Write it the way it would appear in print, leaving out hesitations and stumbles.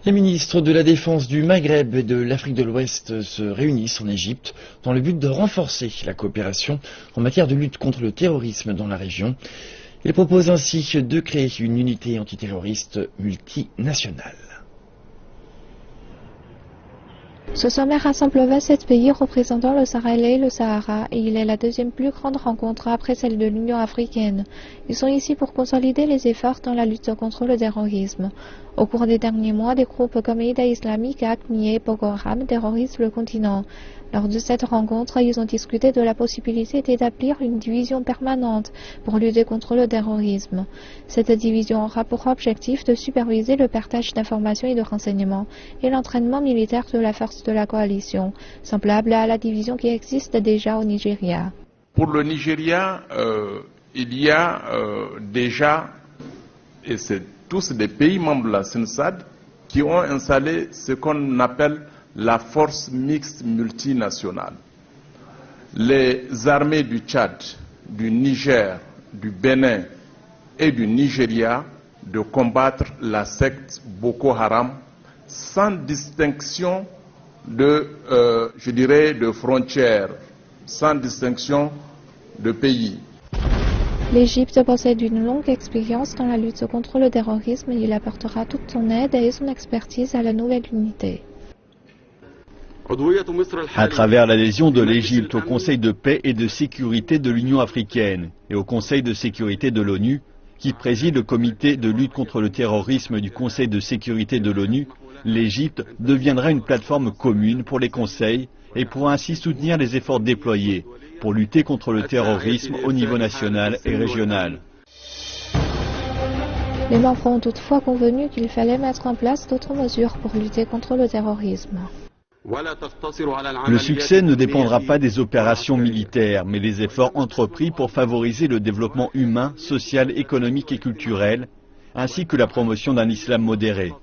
Les ministres de la Défense du Maghreb et de l'Afrique de l'Ouest se réunissent en Égypte dans le but de renforcer la coopération en matière de lutte contre le terrorisme dans la région. Ils proposent ainsi de créer une unité antiterroriste multinationale. Ce sommet rassemble 27 pays représentant le Sahel et le Sahara et il est la deuxième plus grande rencontre après celle de l'Union africaine. Ils sont ici pour consolider les efforts dans la lutte contre le terrorisme. Au cours des derniers mois, des groupes comme État islamique, AQMI et Boko Haram terrorisent le continent. Lors de cette rencontre, ils ont discuté de la possibilité d'établir une division permanente pour lutter contre le terrorisme. Cette division aura pour objectif de superviser le partage d'informations et de renseignements et l'entraînement militaire de la force de la coalition, semblable à la division qui existe déjà au Nigeria. Pour le Nigeria, il y a déjà, et c'est tous des pays membres de la SENSAD, qui ont installé ce qu'on appelle la force mixte multinationale. Les armées du Tchad, du Niger, du Bénin et du Nigeria de combattre la secte Boko Haram sans distinction de frontières, sans distinction de pays. L'Égypte possède une longue expérience dans la lutte contre le terrorisme et il apportera toute son aide et son expertise à la nouvelle unité. À travers l'adhésion de l'Égypte au Conseil de paix et de sécurité de l'Union africaine et au Conseil de sécurité de l'ONU, qui préside le comité de lutte contre le terrorisme du Conseil de sécurité de l'ONU, l'Égypte deviendra une plateforme commune pour les conseils et pourra ainsi soutenir les efforts déployés pour lutter contre le terrorisme au niveau national et régional. Les membres ont toutefois convenu qu'il fallait mettre en place d'autres mesures pour lutter contre le terrorisme. Le succès ne dépendra pas des opérations militaires, mais des efforts entrepris pour favoriser le développement humain, social, économique et culturel, ainsi que la promotion d'un islam modéré.